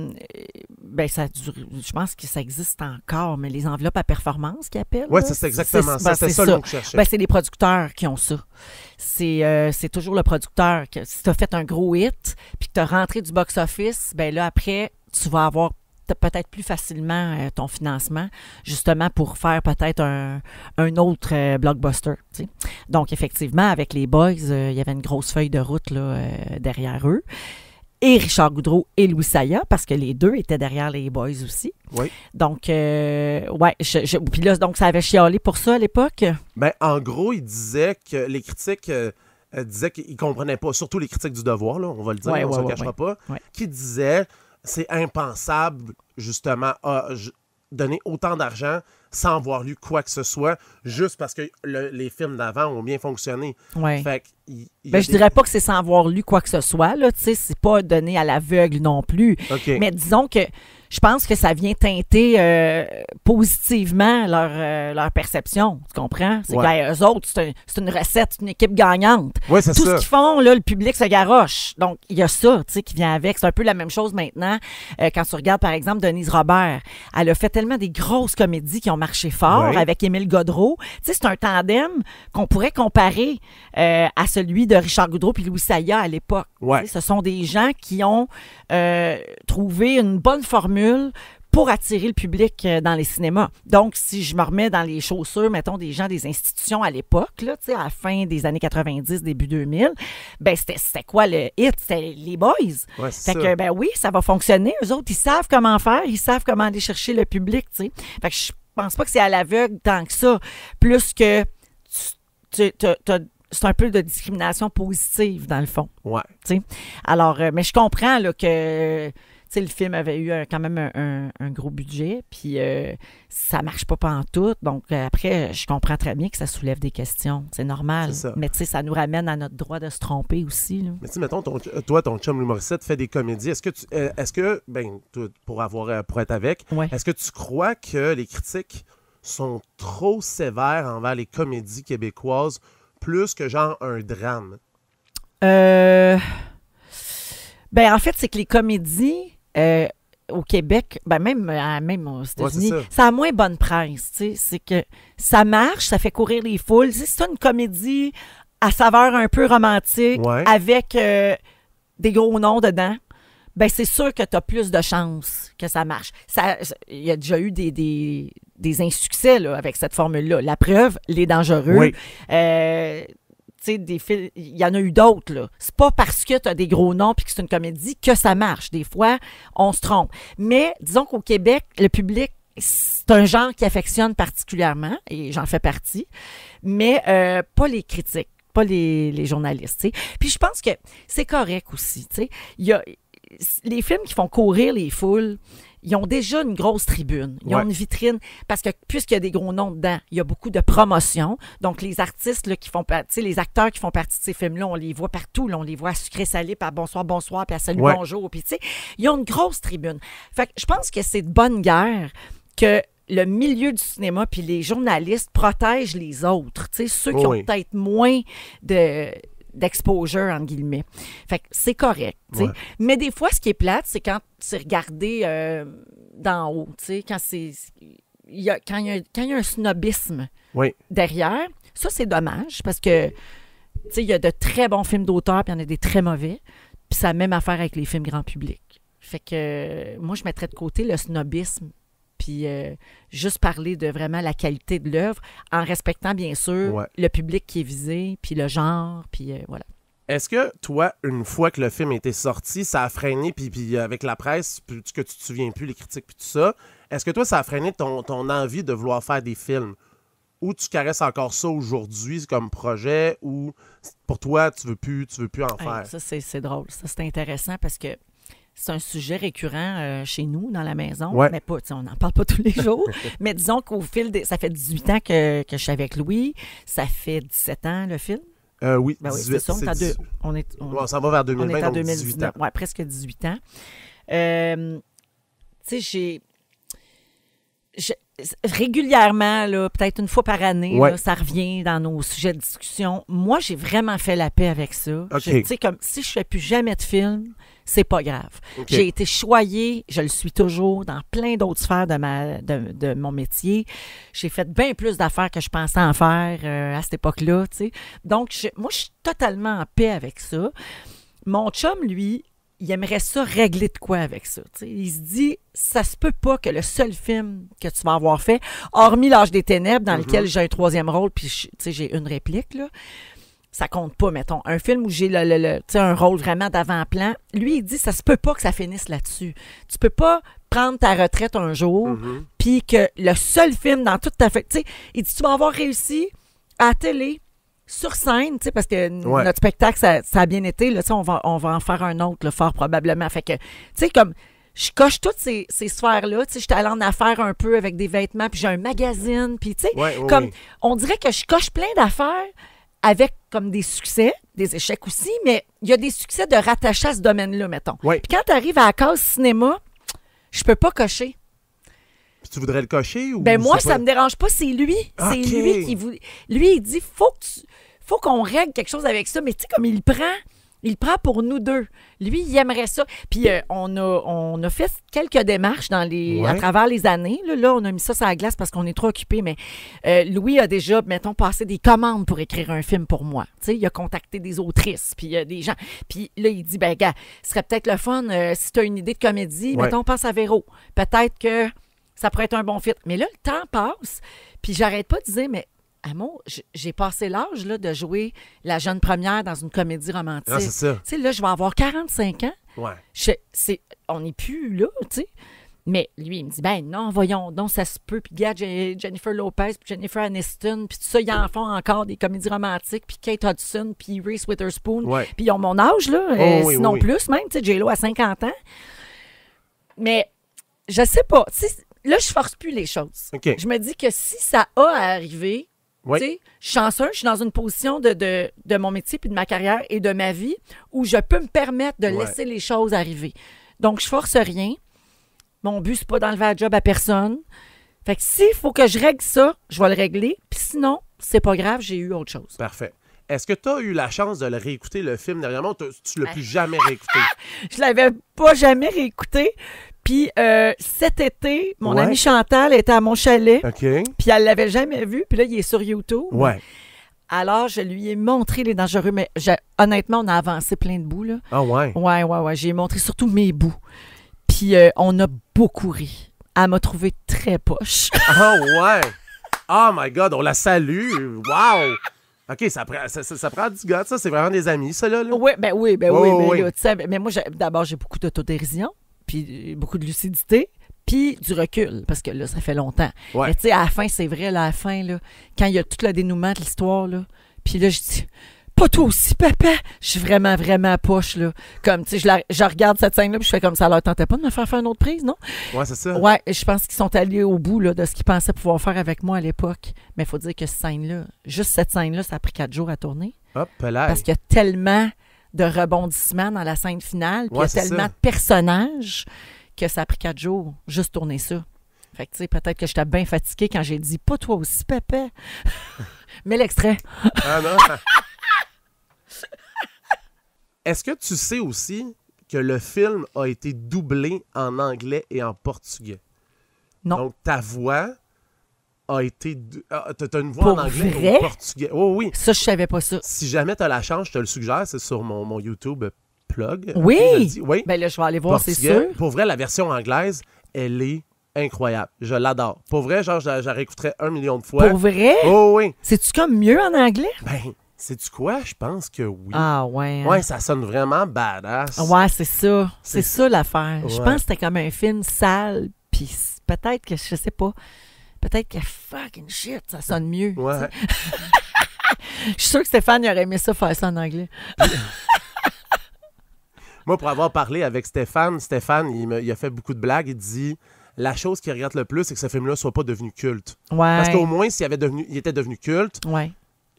je pense que ça existe encore, mais les enveloppes à performance qu'ils appellent. Oui, c'est exactement ça. C'est ça le mot que je cherchais. C'est les producteurs qui ont ça. C'est toujours le producteur. Si tu as fait un gros hit puis que tu as rentré du box-office, ben là, après, tu vas avoir peut-être plus facilement ton financement, justement pour faire peut-être un autre blockbuster. T'sais. Donc, effectivement, avec les Boys, il y avait une grosse feuille de route là, derrière eux. Et Richard Goudreau et Louis Saya, parce que les deux étaient derrière les Boys aussi. Oui. Donc, puis là, donc, ça avait chialé pour ça à l'époque? Ben, en gros, il disait que les critiques disaient qu'ils ne comprenaient pas, surtout les critiques du Devoir, là, on va le dire, on ne se cachera pas, qui disaient c'est impensable, justement, à donner autant d'argent sans avoir lu quoi que ce soit, juste parce que les films d'avant ont bien fonctionné. Ouais. Fait je dirais pas que c'est sans avoir lu quoi que ce soit, là, tu sais, c'est pas donné à l'aveugle non plus. Okay. Mais disons que je pense que ça vient teinter positivement leur perception, tu comprends? C'est qu'eux autres, c'est une recette, c'est une équipe gagnante. Ouais, c'est tout ça. Ce qu'ils font, là, le public se garoche. Donc, il y a ça, tu sais, qui vient avec. C'est un peu la même chose maintenant quand tu regardes, par exemple, Denise Robert. Elle a fait tellement des grosses comédies qui ont marché fort avec Émile Godreau. Tu sais, c'est un tandem qu'on pourrait comparer à celui de Richard Goudreau puis Louis Saya à l'époque. Ouais. Ce sont des gens qui ont trouvé une bonne formule pour attirer le public dans les cinémas. Donc, si je me remets dans les chaussures, mettons, des gens des institutions à l'époque, là, à la fin des années 90, début 2000, ben c'était quoi le hit? C'était les Boys. Ouais, fait que, ben oui, ça va fonctionner. Eux autres, ils savent comment faire, ils savent comment aller chercher le public, tu sais. Fait que je pense pas que c'est à l'aveugle tant que ça. Plus que c'est un peu de discrimination positive, dans le fond. Ouais. T'sais? Alors, mais je comprends là, que le film avait eu quand même un gros budget, puis ça marche pas pantoute. Donc, après, je comprends très bien que ça soulève des questions. C'est normal. Mais tu sais, ça nous ramène à notre droit de se tromper aussi. Là. Mais tu sais, mettons, toi, ton chum Louis Morissette fait des comédies. Est-ce que pour être avec, est-ce que tu crois que les critiques sont trop sévères envers les comédies québécoises plus que genre un drame? En fait, c'est que les comédies au Québec, même aux États-Unis, ça a moins bonne presse. C'est que ça marche, ça fait courir les foules. Si c'est une comédie à saveur un peu romantique avec des gros noms dedans, c'est sûr que tu as plus de chances que ça marche. Il y a déjà eu des insuccès là, avec cette formule-là. La preuve, Les Dangereux. Oui. Il y en a eu d'autres, là. C'est pas parce que tu as des gros noms puis que c'est une comédie que ça marche. Des fois, on se trompe. Mais disons qu'au Québec, le public, c'est un genre qui affectionne particulièrement, et j'en fais partie, mais pas les critiques, pas les journalistes. T'sais. Puis je pense que c'est correct aussi. Il y a les films qui font courir les foules, ils ont déjà une grosse tribune. Ils ont une vitrine. Parce que puisqu'il y a des gros noms dedans, il y a beaucoup de promotion. Donc, les artistes là, qui font partie, les acteurs qui font partie de ces films-là, on les voit partout. Là, on les voit à Sucré-Salé, puis à Bonsoir, bonsoir, puis à Salut, bonjour. Puis, tu sais, ils ont une grosse tribune. Fait que je pense que c'est de bonne guerre que le milieu du cinéma puis les journalistes protègent les autres. Tu sais, ceux qui ont peut-être moins d'exposure, entre guillemets. Fait que c'est correct, tu sais. Mais des fois, ce qui est plate, c'est quand c'est regardé d'en haut, tu sais, quand il y a un snobisme derrière. Ça, c'est dommage, parce que, tu sais, il y a de très bons films d'auteur, puis il y en a des très mauvais, puis ça a même affaire avec les films grand public. Fait que, moi, je mettrais de côté le snobisme, puis juste parler de vraiment la qualité de l'œuvre, en respectant, bien sûr, le public qui est visé, puis le genre, puis voilà. Est-ce que, toi, une fois que le film était sorti, ça a freiné, puis avec la presse, que tu te souviens plus, les critiques, puis tout ça, est-ce que toi, ça a freiné ton envie de vouloir faire des films? Ou tu caresses encore ça aujourd'hui comme projet, ou pour toi, tu veux plus en faire? Ça, c'est drôle. Ça, c'est intéressant, parce que c'est un sujet récurrent chez nous, dans la maison. Mais pas, on n'en parle pas tous les jours. Mais disons qu'au fil ça fait 18 ans que je suis avec Louis. Ça fait 17 ans, le film. Oui, 18. C'est ça, on s'en va vers 2020, on est en donc 18 ans. Oui, presque 18 ans. Tu sais, régulièrement, là, peut-être une fois par année, là, ça revient dans nos sujets de discussion. Moi, j'ai vraiment fait la paix avec ça. Tu sais, comme si je ne fais plus jamais de film, c'est pas grave. J'ai été choyée, je le suis toujours, dans plein d'autres sphères de mon métier. J'ai fait bien plus d'affaires que je pensais en faire à cette époque-là, tu sais. Donc, moi, je suis totalement en paix avec ça. Mon chum, lui, il aimerait ça régler de quoi avec ça. T'sais. Il se dit, ça se peut pas que le seul film que tu vas avoir fait, hormis L'Âge des Ténèbres, dans lequel j'ai un troisième rôle, puis j'ai une réplique, là, ça compte pas, mettons. Un film où j'ai un rôle vraiment d'avant-plan, lui, il dit, ça se peut pas que ça finisse là-dessus. Tu peux pas prendre ta retraite un jour, puis que le seul film dans toute ta... il dit, tu vas avoir réussi à la télé, sur scène, tu sais, parce que notre spectacle, ça a bien été, là, on va en faire un autre, là, fort probablement. Fait que, tu sais, comme, je coche toutes ces sphères-là, tu sais, j'étais allée en affaires un peu avec des vêtements, puis j'ai un magazine, puis tu sais, on dirait que je coche plein d'affaires avec comme des succès, des échecs aussi, mais il y a des succès de rattacher à ce domaine-là, mettons. Puis quand tu arrives à la case cinéma, je peux pas cocher. Tu voudrais le cocher? Ou moi, ça me dérange pas, c'est lui. C'est lui qui vous... Lui, il dit, faut qu'on règle quelque chose avec ça, mais tu sais, comme il prend pour nous deux. Lui, il aimerait ça. Puis on a fait quelques démarches à travers les années. Là, on a mis ça sur la glace parce qu'on est trop occupés, mais Louis a déjà, mettons, passé des commandes pour écrire un film pour moi. Tu sais, il a contacté des autrices, puis des gens. Puis là, il dit, gars, ce serait peut-être le fun, si tu as une idée de comédie, mettons, pense à Véro. Peut-être que ça pourrait être un bon fit. Mais là, le temps passe, puis j'arrête pas de dire, mais Amour, j'ai passé l'âge là, de jouer la jeune première dans une comédie romantique. Ah, c'est ça. Tu sais, là, je vais avoir 45 ans. On n'est plus là, tu sais. Mais lui, il me dit, non, voyons donc, ça se peut. Puis regarde, Jennifer Lopez, puis Jennifer Aniston, puis tout ça, ils en font encore des comédies romantiques, puis Kate Hudson, puis Reese Witherspoon. Puis ils ont mon âge, là, sinon plus même, tu sais, J-Lo a 50 ans. Mais je sais pas. Là, je force plus les choses. Okay. Je me dis que si ça a à arriver, tu sais, je suis chanceuse, je suis dans une position de mon métier puis de ma carrière et de ma vie où je peux me permettre de laisser les choses arriver. Donc, je force rien. Mon but, c'est pas d'enlever un job à personne. Fait que s'il faut que je règle ça, je vais le régler. Puis sinon, c'est pas grave, j'ai eu autre chose. Parfait. Est-ce que tu as eu la chance de le réécouter, le film, dernièrement, ou tu l'as plus jamais réécouté? Je l'avais pas jamais réécouté. Puis cet été, mon amie Chantal était à mon chalet. OK. Puis elle l'avait jamais vu. Puis là, il est sur YouTube. Ouais. Alors, je lui ai montré Les Dangereux. Mais honnêtement, on a avancé plein de bouts, là. Ah ouais? Ouais. J'ai montré surtout mes bouts. Puis on a beaucoup ri. Elle m'a trouvé très poche. Ah ouais! Oh my God, on la salue! Wow! OK, ça prend du gars, ça. C'est vraiment des amis, ça, là. Oui. Oui. Là, mais moi, d'abord, j'ai beaucoup d'autodérision, puis beaucoup de lucidité, puis du recul, parce que là, ça fait longtemps. Ouais. Mais tu sais, à la fin, c'est vrai, là, à la fin, là, quand il y a tout le dénouement de l'histoire, là, puis là, je dis... Pas toi aussi, papa! Je suis vraiment, vraiment poche, là. Comme, tu sais, je regarde cette scène-là, puis je fais comme ça. Alors, tentait pas de me faire une autre prise, non? Ouais, c'est ça. Ouais, je pense qu'ils sont allés au bout, là, de ce qu'ils pensaient pouvoir faire avec moi à l'époque. Mais il faut dire que cette scène-là, juste cette scène-là, ça a pris 4 jours à tourner. Hop là. Parce qu'il y a tellement de rebondissements dans la scène finale, puis il y a tellement de personnages que ça a pris 4 jours, juste tourner ça. Fait que, tu sais, peut-être que j'étais bien fatiguée quand j'ai dit « Pas toi aussi, papa! » Mais l'extrait. Ah non! Est-ce que tu sais aussi que le film a été doublé en anglais et en portugais? Non. Donc, ta voix a été... T'as une voix en anglais et en portugais. Oh, oui. Ça, je savais pas ça. Si jamais t'as la chance, je te le suggère, c'est sur mon YouTube plug. Oui! Okay, oui. Ben là, je vais aller voir, portugais, c'est sûr. Pour vrai, la version anglaise, elle est incroyable. Je l'adore. Pour vrai, genre, je la réécouterais 1 million de fois. Pour vrai? Oh, oui. C'est-tu comme mieux en anglais? Ben... Sais-tu quoi? Je pense que oui. Ah ouais. Hein? Ouais, ça sonne vraiment badass. Ouais, c'est ça. C'est ça l'affaire. Ouais. Je pense que c'était comme un film sale, puis peut-être que, je sais pas, peut-être que fucking shit, ça sonne mieux. Ouais. Je suis sûre que Stéphane, il aurait aimé ça faire ça en anglais. Moi, pour avoir parlé avec Stéphane, il a fait beaucoup de blagues. Il dit... La chose qu'il regrette le plus, c'est que ce film-là soit pas devenu culte. Ouais. Parce qu'au moins, s'il était devenu culte... Ouais.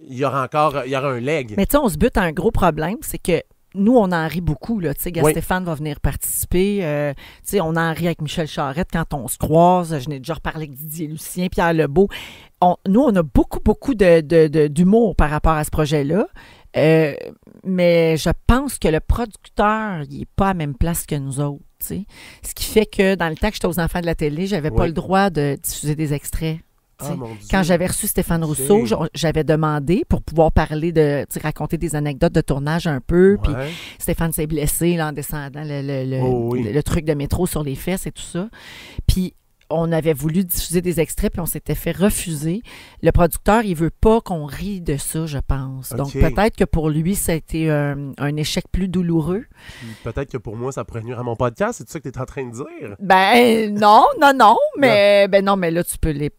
Il y aura un leg. Mais tu sais, on se bute à un gros problème, c'est que nous, on en rit beaucoup. Tu sais, oui. Stéphane va venir participer. Tu sais, on en rit avec Michel Charette quand on se croise. Je n'ai déjà reparlé avec Didier Lucien, Pierre Lebeau. Nous, on a beaucoup d'humour par rapport à ce projet-là. Mais je pense que le producteur, il n'est pas à la même place que nous autres. T'sais. Ce qui fait que dans le temps que j'étais aux enfants de la télé, j'avais pas le droit de diffuser des extraits. Quand j'avais reçu Stéphane Rousseau, j'avais demandé pour pouvoir parler raconter des anecdotes de tournage un peu. Puis Stéphane s'est blessé là, en descendant le truc de métro sur les fesses et tout ça. Puis on avait voulu diffuser des extraits, puis on s'était fait refuser. Le producteur, il veut pas qu'on rie de ça, je pense. Donc peut-être que pour lui, ça a été un échec plus douloureux. Peut-être que pour moi, ça pourrait nuire à mon podcast. C'est ça que tu es en train de dire? Ben non, mais là, tu peux les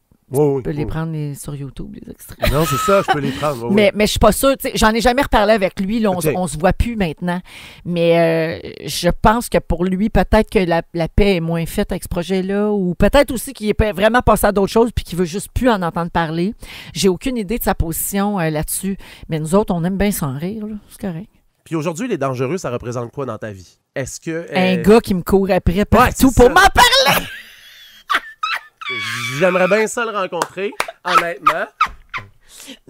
prendre sur YouTube, les extraits. Non, c'est ça, je peux les prendre. Mais je suis pas sûre. J'en ai jamais reparlé avec lui. Là, on se voit plus maintenant. Mais je pense que pour lui, peut-être que la paix est moins faite avec ce projet-là. Ou peut-être aussi qu'il est vraiment passé à d'autres choses puis qu'il veut juste plus en entendre parler. J'ai aucune idée de sa position là-dessus. Mais nous autres, on aime bien s'en rire. Là. C'est correct. Puis aujourd'hui, les dangereux, ça représente quoi dans ta vie? Est-ce que... Un gars qui me court après partout pour m'en parler! J'aimerais bien ça le rencontrer, honnêtement.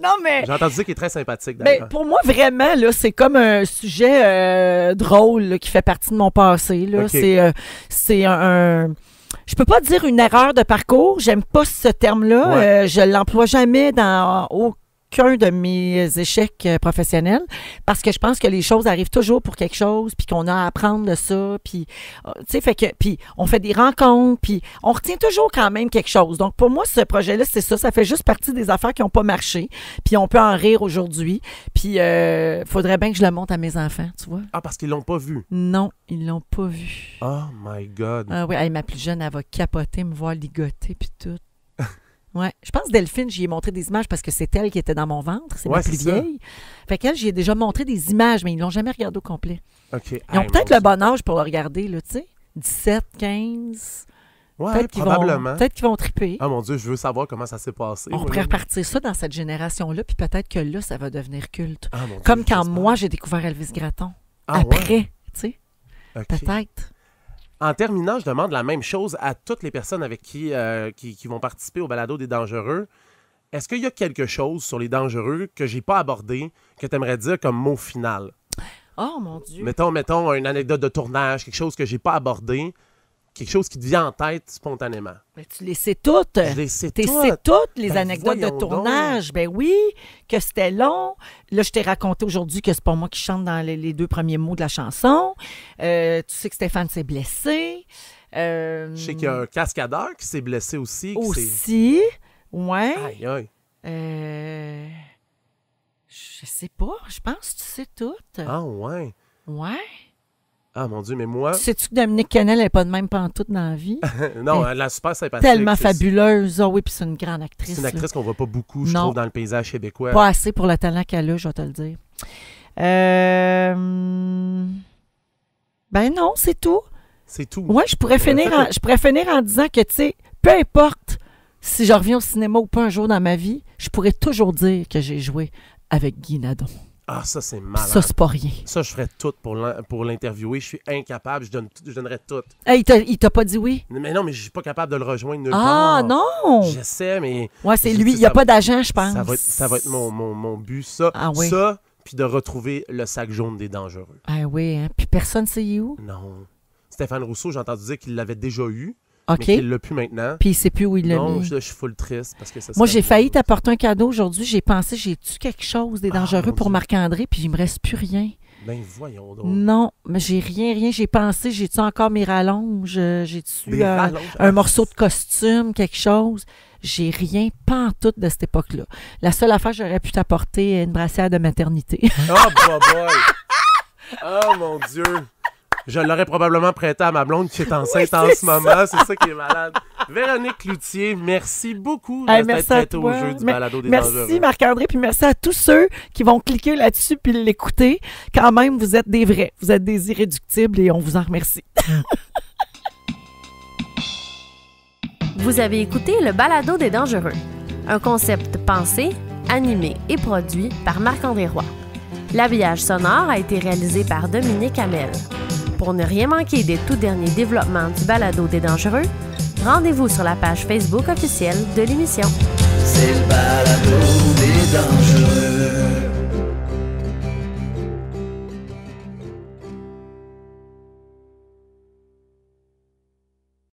Non, mais... J'ai entendu dire qu'il est très sympathique, d'ailleurs. Ben, pour moi, vraiment, là, c'est comme un sujet drôle là, qui fait partie de mon passé. Là. Okay. C'est un... Je peux pas dire une erreur de parcours. J'aime pas ce terme-là. Ouais. Je l'emploie jamais dans aucun de mes échecs professionnels parce que je pense que les choses arrivent toujours pour quelque chose puis qu'on a à apprendre de ça puis tu sais puis on fait des rencontres puis on retient toujours quand même quelque chose. Donc pour moi ce projet-là c'est ça fait juste partie des affaires qui n'ont pas marché puis on peut en rire aujourd'hui puis faudrait bien que je le montre à mes enfants, tu vois. Ah, parce qu'ils l'ont pas vu? Non, ils l'ont pas vu. Oh my God. Ah oui, ma plus jeune elle va capoter, me voir ligoter puis tout. Ouais. Je pense Delphine, j'y ai montré des images parce que c'est elle qui était dans mon ventre. C'est ma plus vieille. Fait qu'elle, j'y ai déjà montré des images, mais ils ne l'ont jamais regardé au complet. OK. Ils ont peut-être le bon âge pour le regarder, là, tu sais. 17, 15. Ouais, probablement. Peut-être qu'ils vont triper. Ah mon Dieu, je veux savoir comment ça s'est passé. On pourrait repartir ça dans cette génération-là, puis peut-être que là, ça va devenir culte. Ah, mon Dieu, comme quand moi, j'ai découvert Elvis Gratton. Après, tu sais. Okay. Peut-être. En terminant, je demande la même chose à toutes les personnes avec qui vont participer au balado des dangereux. Est-ce qu'il y a quelque chose sur les dangereux que j'ai pas abordé, que tu aimerais dire comme mot final? Oh mon Dieu! Mettons une anecdote de tournage, quelque chose que j'ai pas abordé. Quelque chose qui te vient en tête spontanément. Mais tu les sais toutes. Je les sais toutes. Tu sais toutes les anecdotes de tournage. Ben oui, que c'était long. Là, je t'ai raconté aujourd'hui que c'est pas moi qui chante dans les 2 premiers mots de la chanson. Tu sais que Stéphane s'est blessé. Je sais qu'il y a un cascadeur qui s'est blessé aussi. Aussi, ouais. Aïe, aïe. Je sais pas. Je pense que tu sais toutes. Ah ouais? Ouais. Ah, mon Dieu, mais moi... Sais-tu que Dominique Kennel n'est pas de même pantoute dans la vie? Non, elle est super sympathique. Tellement fabuleuse. Ah oui, puis c'est une grande actrice. C'est une actrice qu'on voit pas beaucoup, je trouve, dans le paysage québécois. Pas assez pour le talent qu'elle a, je vais te le dire. Ben non, c'est tout. C'est tout. Oui, je pourrais finir en disant que, tu sais, peu importe si je reviens au cinéma ou pas un jour dans ma vie, je pourrais toujours dire que j'ai joué avec Guy Nadon. Ah, ça, c'est malade. Ça, c'est pas rien. Ça, je ferais tout pour l'interviewer. Je suis incapable. Je donnerais tout. Hey, il t'a pas dit oui? Mais non, mais je suis pas capable de le rejoindre nulle part. Ah, non! J'essaie, mais... Ouais, c'est lui. Il n'y a pas d'agent, je pense. Ça va être mon but, ça. Ah oui? Ça, puis de retrouver le sac jaune des dangereux. Ah oui, hein? Puis personne ne sait où? Non. Stéphane Rousseau, j'ai entendu dire qu'il l'avait déjà eu. OK. Mais qu'il l'a plus maintenant. Puis il sait plus où il l'a mis. Non, je suis full triste. Parce que ça moi, j'ai failli t'apporter un cadeau aujourd'hui. J'ai pensé, j'ai-tu quelque chose des dangereux pour Marc-André, puis il me reste plus rien. Ben voyons donc. Non, mais j'ai rien. J'ai pensé, j'ai-tu encore mes rallonges? J'ai-tu un morceau de costume, quelque chose? J'ai rien, pas en tout de cette époque-là. La seule affaire, j'aurais pu t'apporter une brassière de maternité. Oh, boy! Oh, mon Dieu! Je l'aurais probablement prêté à ma blonde qui est enceinte en ce moment. C'est ça qui est malade. Véronique Cloutier, merci beaucoup d'être prête au jeu du balado des dangereux. Merci Marc-André, puis merci à tous ceux qui vont cliquer là-dessus puis l'écouter. Quand même, vous êtes des vrais. Vous êtes des irréductibles et on vous en remercie. Vous avez écouté le balado des dangereux. Un concept pensé, animé et produit par Marc-André Roy. L'habillage sonore a été réalisé par Dominique Hamel. Pour ne rien manquer des tout derniers développements du balado des dangereux, rendez-vous sur la page Facebook officielle de l'émission. C'est le balado des dangereux.